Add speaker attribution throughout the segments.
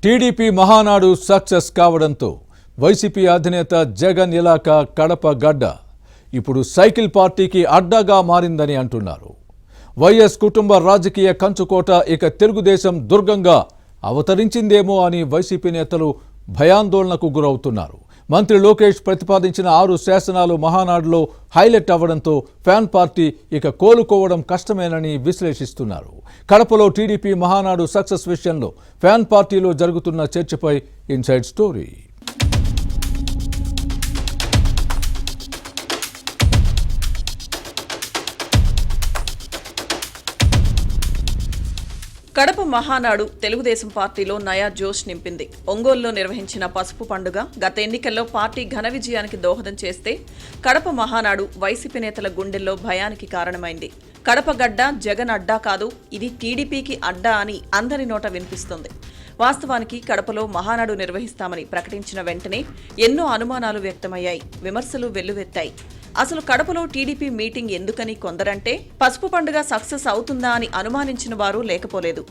Speaker 1: TDP Mahanadu success కావడంతో YCP అధినేత జగన్ ఇలాకా కడప గడ్డ ఇప్పుడు సైకిల్ పార్టీకి అడ్డాగా మారిందని అంటున్నారు. వైఎస్ కుటుంబ రాజకీయ కంచుకోట ఇక తెలుగుదేశం దుర్గంగా అవతరించిందేమో అని వైసీపీ నేతలు భయాందోళనకు గురవుతున్నారు. మంత్రి లోకేష్ ప్రతిపాదించిన 6 శాసనాలు మహానాడులో హైలైట్ అవ్వడంతో ఫ్యాన్ పార్టీ ఇక కోలుకోవడం కష్టమేనని విశ్లేషిస్తున్నారు. కడపలో టీడీపీ మహానాడు సక్సెస్ విషయంలో ఫ్యాన్ పార్టీలో జరుగుతున్న చర్చపై ఇన్సైడ్ స్టోరీ.
Speaker 2: కడప మహానాడు తెలుగుదేశం పార్టీలో నయా జోష్ నింపింది. ఒంగోలులో నిర్వహించిన పసుపు పండుగ గత ఎన్నికల్లో పార్టీ ఘన విజయానికి దోహదం చేస్తే కడప మహానాడు వైసీపీ నేతల గుండెల్లో భయానికి కారణమైంది. కడప గడ్డ జగన్ అడ్డా కాదు, ఇది టీడీపీకి అడ్డా అని అందరి నోట వినిపిస్తుంది. వాస్తవానికి కడపలో మహానాడు నిర్వహిస్తామని ప్రకటించిన వెంటనే ఎన్నో అనుమానాలు వ్యక్తమయ్యాయి, విమర్శలు వెల్లువెత్తాయి. అసలు కడపలో టీడీపీ మీటింగ్ ఎందుకని కొందరంటే పసుపు పండుగ సక్సెస్ అవుతుందా అని అనుమానించిన వారు లేకపోలేదు.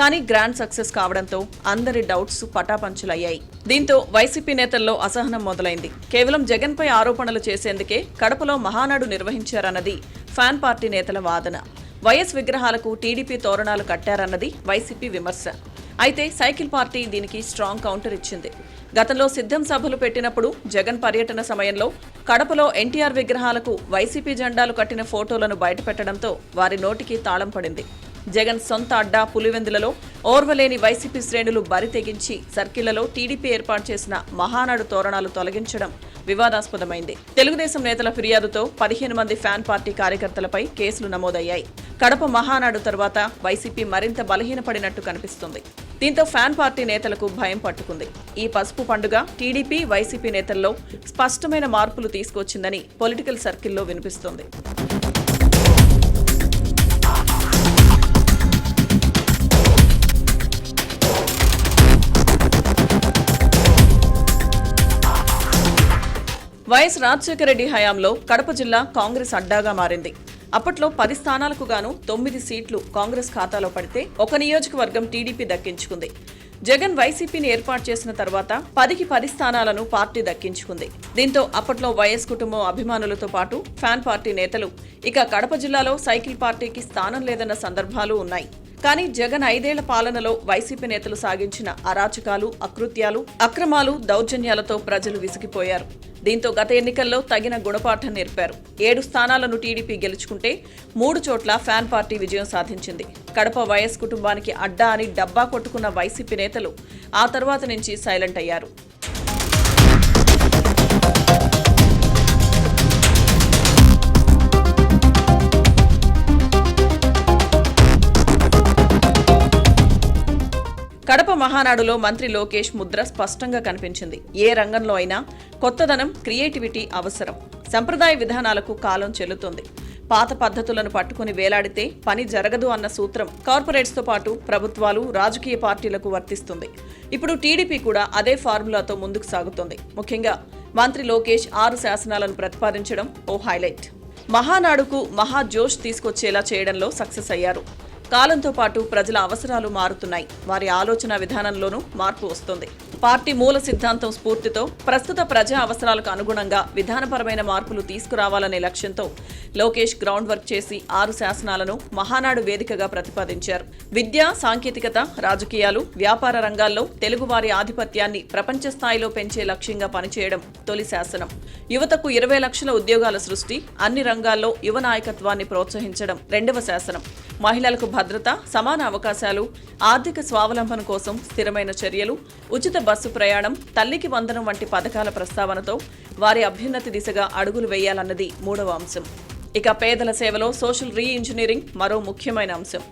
Speaker 2: కానీ గ్రాండ్ సక్సెస్ కావడంతో అందరి డౌట్స్ పటాపంచులయ్యాయి. దీంతో వైసీపీ నేతల్లో అసహనం మొదలైంది. కేవలం జగన్ పై ఆరోపణలు చేసేందుకే కడపలో మహానాడు నిర్వహించారన్నది ఫ్యాన్ పార్టీ నేతల వాదన. వైఎస్ విగ్రహాలకు టీడీపీ తోరణాలు కట్టారన్నది వైసీపీ విమర్శ. అయితే సైకిల్ పార్టీ దీనికి స్ట్రాంగ్ కౌంటర్ ఇచ్చింది. గతంలో సిద్ధం సభలు పెట్టినప్పుడు జగన్ పర్యటన సమయంలో కడపలో ఎన్టీఆర్ విగ్రహాలకు వైసీపీ జెండాలు కట్టిన ఫోటోలను బయటపెట్టడంతో వారి నోటికి తాళం పడింది. జగన్ సొంత అడ్డా పులివెందులలో ఓర్వలేని వైసీపీ శ్రేణులు బరి తెగించి సర్కిళ్లలో టీడీపీ ఏర్పాటు చేసిన మహానాడు తోరణాలు తొలగించడం వివాదాస్పదమైంది. తెలుగుదేశం నేతల ఫిర్యాదుతో 15 మంది ఫ్యాన్ పార్టీ కార్యకర్తలపై కేసులు నమోదయ్యాయి. కడప మహానాడు తర్వాత వైసీపీ మరింత బలహీనపడినట్టు కనిపిస్తుంది. దీంతో ఫ్యాన్ పార్టీ నేతలకు భయం పట్టుకుంది. ఈ పసుపు పండుగ టీడీపీ వైసీపీ నేతల్లో స్పష్టమైన మార్పులు తీసుకొచ్చిందని పొలిటికల్ సర్కిల్లో వినిపిస్తోంది. వైఎస్ రాజశేఖర రెడ్డి హయాంలో కడప జిల్లా కాంగ్రెస్ అడ్డాగా మారింది. అప్పట్లో 10 స్థానాలకు గాను 9 సీట్లు కాంగ్రెస్ ఖాతాలో పడితే ఒక నియోజకవర్గం టీడీపీ దక్కించుకుంది. జగన్ వైసీపీని ఏర్పాటు చేసిన తర్వాత 10కి 10 స్థానాలను పార్టీ దక్కించుకుంది. దీంతో అప్పట్లో వైఎస్ కుటుంబం అభిమానులతో పాటు ఫ్యాన్ పార్టీ నేతలు ఇక కడప జిల్లాలో సైకిల్ పార్టీకి స్థానం లేదన్న సందర్భాలు ఉన్నాయి. కానీ జగన్ 5 ఏళ్ల పాలనలో వైసీపీ నేతలు సాగించిన అరాచకాలు, అకృత్యాలు, అక్రమాలు, దౌర్జన్యాలతో ప్రజలు విసిగిపోయారు. దీంతో గత ఎన్నికల్లో తగిన గుణపాఠం నేర్పారు. 7 స్థానాలను టీడీపీ గెలుచుకుంటే 3 చోట్ల ఫ్యాన్ పార్టీ విజయం సాధించింది. కడప వైఎస్ కుటుంబానికి అడ్డా అని డబ్బా కొట్టుకున్న వైసీపీ నేతలు ఆ తర్వాత నుంచి సైలెంట్ అయ్యారు. కడప మహానాడులో మంత్రి లోకేష్ ముద్ర స్పష్టంగా కనిపించింది. ఏ రంగంలో అయినా కొత్తదనం, క్రియేటివిటీ అవసరం. సంప్రదాయ విధానాలకు కాలం చెల్లుతుంది. పాత పద్ధతులను పట్టుకుని వేలాడితే పని జరగదు అన్న సూత్రం కార్పొరేట్స్తో పాటు ప్రభుత్వాలు, రాజకీయ పార్టీలకు వర్తిస్తుంది. ఇప్పుడు టీడీపీ కూడా అదే ఫార్ములాతో ముందుకు సాగుతోంది. ముఖ్యంగా మంత్రి లోకేష్ 6 శాసనాలను ప్రతిపాదించడం ఓ హైలైట్. మహానాడుకు మహా జోష్ తీసుకొచ్చేలా చేయడంలో సక్సెస్ అయ్యారు. కాలంతో పాటు ప్రజల అవసరాలు మారుతున్నాయి. వారి ఆలోచన విధానంలోనూ మార్పు వస్తుంది. పార్టీ మూల సిద్ధాంతం స్ఫూర్తితో ప్రస్తుత ప్రజా అవసరాలకు అనుగుణంగా విధానపరమైన మార్పులు తీసుకురావాలనే లక్ష్యంతో లోకేష్ గ్రౌండ్ వర్క్ చేసి 6 శాసనాలను మహానాడు వేదికగా ప్రతిపాదించారు. విద్య, సాంకేతికత, రాజకీయాలు, వ్యాపార రంగాల్లో తెలుగువారి ఆధిపత్యాన్ని ప్రపంచ స్థాయిలో పెంచే లక్ష్యంగా పనిచేయడం తొలి శాసనం. యువతకు 20 లక్షల ఉద్యోగాల సృష్టి, అన్ని రంగాల్లో యువ నాయకత్వాన్ని ప్రోత్సహించడం 2వ శాసనం. మహిళలకు భద్రత, సమాన అవకాశాలు, ఆర్థిక స్వావలంబన కోసం స్థిరమైన చర్యలు, ఉచిత బస్సు ప్రయాణం, తల్లికి వందనం వంటి పథకాల ప్రస్తావనతో వారి అభ్యున్నతి దిశగా అడుగులు వేయాలన్నది 3వ అంశం. ఇక పేదల సేవలో సోషల్ రీ ఇంజనీరింగ్ మరో ముఖ్యమైన అంశం.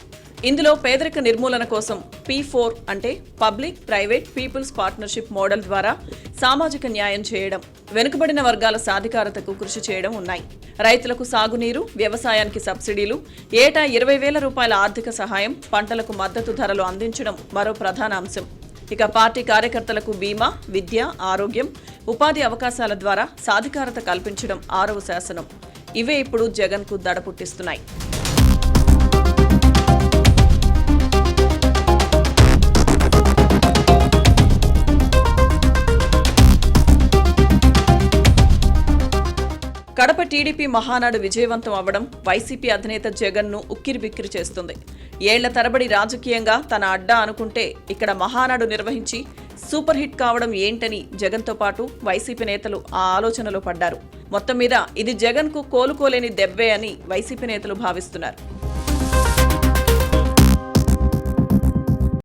Speaker 2: ఇందులో పేదరిక నిర్మూలన కోసం P4 అంటే public private people's partnership model ద్వారా సామాజిక న్యాయం చేయడం, వెనుకబడిన వర్గాల సాధికారతకు కృషి చేయడం ఉన్నాయి. రైతులకు సాగునీరు, వ్యవసాయానికి సబ్సిడీలు, ఏటా 20,000 రూపాయల ఆర్థిక సహాయం, పంటలకు మద్దతు ధరలు అందించడం మరో ప్రధాన అంశం. ఇక పార్టీ కార్యకర్తలకు బీమా, విద్య, ఆరోగ్యం, ఉపాధి అవకాశాల ద్వారా సాధికారత కల్పించడం 6వ శాసనం. ఇవే ఇప్పుడు జగన్కు దడ పుట్టిస్తున్నాయి. కడప టీడీపీ మహానాడు విజయవంతం అవ్వడం వైసీపీ అధినేత జగన్ను ఉక్కిరిబిక్కిరి చేస్తుంది. ఏళ్ల తరబడి రాజకీయంగా తన అడ్డా అనుకుంటే ఇక్కడ మహానాడు నిర్వహించి సూపర్ హిట్ కావడం ఏంటని జగన్తో పాటు వైసీపీ నేతలు ఆ ఆలోచనలో పడ్డారు. మొత్తం మీద ఇది జగన్కు కోలుకోలేని దెబ్బే అని వైసీపీ నేతలు భావిస్తున్నారు.